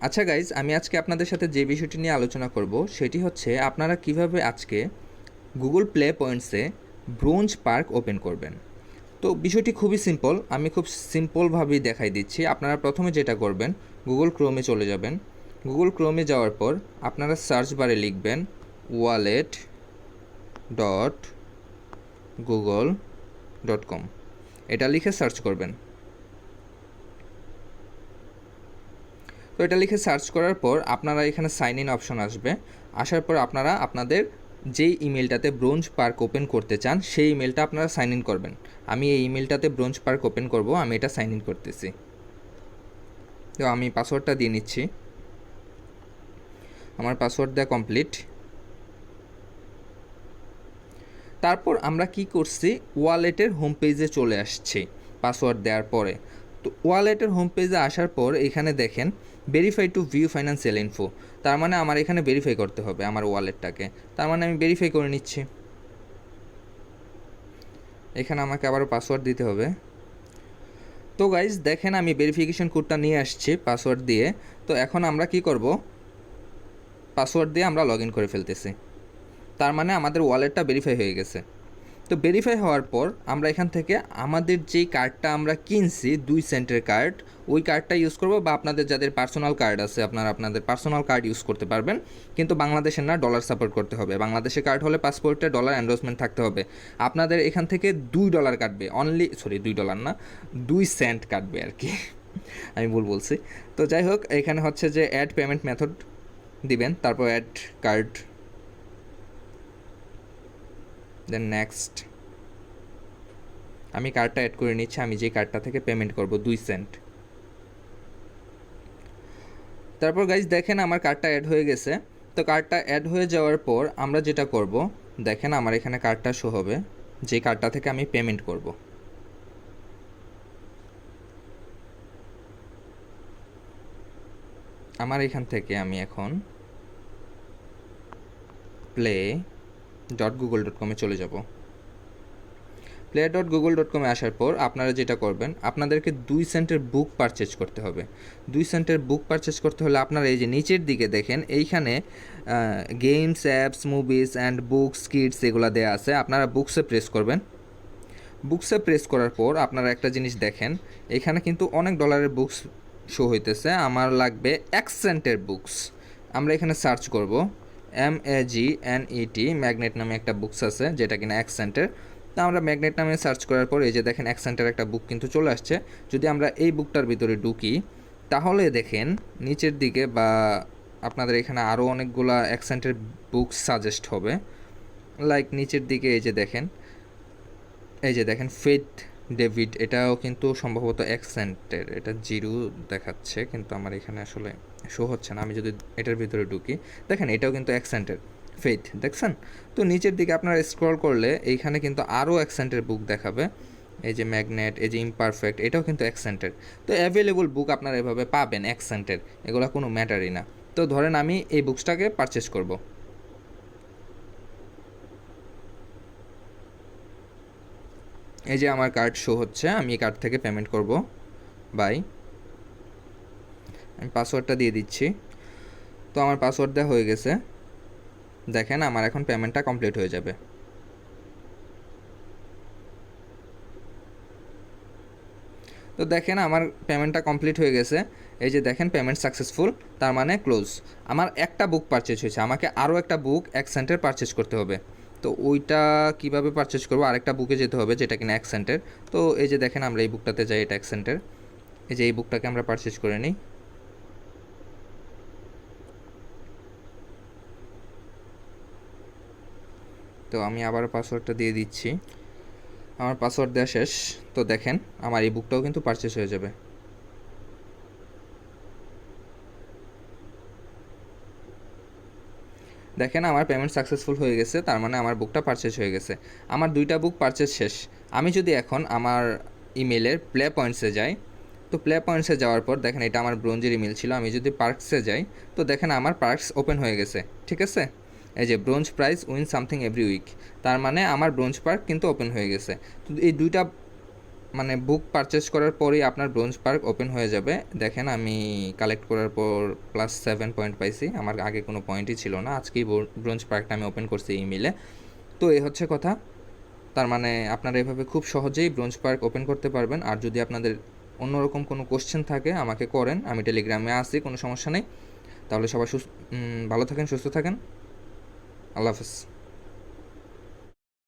আচ্ছা গাইজ, আমি আজকে আপনাদের সাথে যে বিষয়টি নিয়ে আলোচনা করব সেটি হচ্ছে আপনারা কিভাবে আজকে গুগল প্লে পয়েন্টসে ব্রোঞ্জ পার্ক ওপেন করবেন। তো বিষয়টি খুবই সিম্পল, আমি খুব সিম্পলভাবেই দেখাই দিচ্ছি। আপনারা প্রথমে যেটা করবেন, গুগল ক্রোমে চলে যাবেন। গুগল ক্রোমে যাওয়ার পর আপনারা সার্চ বারে লিখবেন wallet dot Google dot com, এটা লিখে সার্চ করবেন। তো এটা লিখে সার্চ করার পর আপনারা এখানে সাইন ইন অপশন আসবে। আসার পর আপনারা আপনাদের যেই ইমেলটাতে ব্রোঞ্জ পার্ক ওপেন করতে চান সেই ইমেলটা আপনারা সাইন ইন করবেন। আমি এই ইমেলটাতে ব্রোঞ্জ পার্ক ওপেন করব, আমি এটা সাইন ইন করতেছি। তো আমি পাসওয়ার্ডটা দিয়ে নিচ্ছি। আমার পাসওয়ার্ড দেওয়া কমপ্লিট। তারপর আমরা কি করছি, ওয়ালেটের হোম পেজে চলে আসছি পাসওয়ার্ড দেওয়ার পরে। তো ওয়ালেটের হোম পেজে আসার পর এখানে দেখেন verify two view financial info, তার মানে আমার এখানে ভেরিফাই করতে হবে আমার ওয়ালেটটাকে। তার মানে আমি ভেরিফাই করে নিচ্ছি। এখানে আমাকে আবারও পাসওয়ার্ড দিতে হবে। তো গাইজ দেখেন আমি ভেরিফিকেশন কোডটা নিয়ে আসছি পাসওয়ার্ড দিয়ে। তো এখন আমরা কি করব, পাসওয়ার্ড দিয়ে আমরা লগ ইন করে ফেলতেছি। তার মানে আমাদের ওয়ালেটটা ভেরিফাই হয়ে গেছে। তো ভেরিফাই হওয়ার পর আমরা এখান থেকে আমাদের যেই কার্ডটা আমরা কিনছি 2 সেন্টের কার্ড, ওই কার্ডটা ইউজ করব, বা আপনাদের যাদের পার্সোনাল কার্ড আছে আপনারা আপনাদের পার্সোনাল কার্ড ইউজ করতে পারবেন। কিন্তু বাংলাদেশের না, ডলার সাপোর্ট করতে হবে। বাংলাদেশের কার্ড হলে পাসপোর্টে ডলার এন্ডোর্সমেন্ট থাকতে হবে। আপনাদের এখান থেকে $2 কাটবে, অনলি $2 না, 2 সেন্ট কাটবে আর কি। আমি ভুল বলছি। তো যাই হোক, এখানে হচ্ছে যে অ্যাড পেমেন্ট মেথড দিবেন, তারপর অ্যাড কার্ড, দেন নেক্সট। আমি কার্ডটা অ্যাড করে নিচ্ছি, আমি যে কার্ডটা থেকে পেমেন্ট করব 2 সেন্ট। তারপর গাইজ দেখেন আমার কার্ডটা অ্যাড হয়ে গেছে। তো কার্ডটা অ্যাড হয়ে যাওয়ার পর আমরা যেটা করব, দেখেন আমার এখানে কার্ডটা শো হবে, যে কার্ডটা থেকে আমি পেমেন্ট করব। আমার এখান থেকে আমি এখন play.google.com এ চলে যাব। play.google.com-এ আসার পর আপনারা যেটা করবেন, আপনাদেরকে 2 সেন্টের বুক পারচেজ করতে হবে। 2 সেন্টের বুক পারচেজ করতে হলে আপনারা এই যে নিচের দিকে দেখেন এইখানে games, apps, movies and books, kids এগুলো দেওয়া আছে। আপনারা বুকসে প্রেস করবেন। বুকসে প্রেস করার পর আপনারা একটা জিনিস দেখেন, এখানে কিন্তু অনেক ডলারের বুকস শো হইতেছে। আমার লাগবে 1 সেন্টের বুকস। আমরা এখানে সার্চ করব MAGNET, ম্যাগনেট নামে একটা বুকস আছে যেটা কিনা 1 সেন্টের। তো আমরা ম্যাগনেট নামে সার্চ করার পর এই যে দেখেন 1 সেন্টের একটা বুক কিন্তু চলে আসছে। যদি আমরা এই বুকটার ভিতরে ঢুকি তাহলে দেখেন নিচের দিকে, বা আপনাদের এখানে আরও অনেকগুলা 1 সেন্টের বুকস সাজেস্ট হবে। লাইক নিচের দিকে এই যে দেখেন ফেথ ডেভিড, এটাও কিন্তু সম্ভবত 1 সেন্টের, এটা 0 দেখাচ্ছে কিন্তু আমার এখানে আসলে শো হচ্ছে না। আমি যদি এটার ভিতরে ঢুকি দেখেন এটাও কিন্তু 1 সেন্টের ফেথ, দেখছেন? তো নিচের দিকে আপনারা স্ক্রল করলে এইখানে কিন্তু আরও 1 সেন্টের বুক দেখাবে। এই যে ম্যাগনেট, এই যে ইমপারফেক্ট, এটাও কিন্তু 1 সেন্টের। তো অ্যাভেলেবল বুক আপনারা এভাবে পাবেন 1 সেন্টের, এগুলো কোনো ম্যাটারই না। তো ধরেন আমি এই বুকসটাকে পারচেস করব। এই যে আমার কার্ড শো হচ্ছে, আমি এই কার্ড থেকে পেমেন্ট করব। বাই, আমি পাসওয়ার্ডটা দিয়ে দিচ্ছি। তো আমার পাসওয়ার্ড দেওয়া হয়ে গেছে। দেখেন আমার এখন পেমেন্টটা কমপ্লিট হয়ে যাবে। তো দেখেন আমার পেমেন্টটা কমপ্লিট হয়ে গেছে। এই যে দেখেন পেমেন্ট সাকসেসফুল, তার মানে ক্লোজ। আমার একটা বুক পারচেজ হয়েছে, আমাকে আরও একটা বুক 1 সেন্টের পারচেজ করতে হবে। তো ওইটা কিভাবে পারচেজ করবো, আরেকটা বুকে যেতে হবে যেটা কিনা 1 সেন্টের। তো এই যে দেখেন আমরা এই বুকটাতে যাই, এটা 1 সেন্টের। এই যে এই বুকটাকে আমরা পারচেজ করে নিই। তো আমি আবার পাসওয়ার্ডটা দিয়ে দিচ্ছি। আমার পাসওয়ার্ড দেওয়া শেষ। তো দেখেন আমার এই বুকটাও কিন্তু পারচেস হয়ে যাবে। দেখেন আমার পেমেন্ট সাকসেসফুল হয়ে গেছে, তার মানে আমার বুকটা পারচেস হয়ে গেছে। আমার 2টা বুক পারচেস শেষ। আমি যদি এখন আমার ইমেলের প্লে পয়েন্টসে যাই, তো প্লে পয়েন্টসে যাওয়ার পর দেখেন এটা আমার ব্রোঞ্জের ইমেল ছিল। আমি যদি পার্কসে যাই তো দেখেন আমার পার্কস ওপেন হয়ে গেছে, ঠিক আছে? এই যে bronze prize win something every week, তার মানে আমার ব্রোঞ্জ পার্ক কিন্তু ওপেন হয়ে গেছে। তো এই 2টা মানে বুক পারচেস করার পরেই আপনার ব্রোঞ্জ পার্ক ওপেন হয়ে যাবে। দেখেন আমি কালেক্ট করার পর +7 পয়েন্ট পাইছি, আমার আগে কোনো পয়েন্টই ছিল না, আজকেই ব্রোঞ্জ পার্কটা আমি ওপেন করছি ইমেলে। তো এই হচ্ছে কথা, তার মানে আপনারা এভাবে খুব সহজেই ব্রোঞ্জ পার্ক ওপেন করতে পারবেন। আর যদি আপনাদের অন্যরকম কোনো কোশ্চেন থাকে আমাকে করেন, আমি টেলিগ্রামে আসি, কোনো সমস্যা নেই। তাহলে সবাই ভালো থাকেন, সুস্থ থাকেন, আল্লাহ হাফেজ।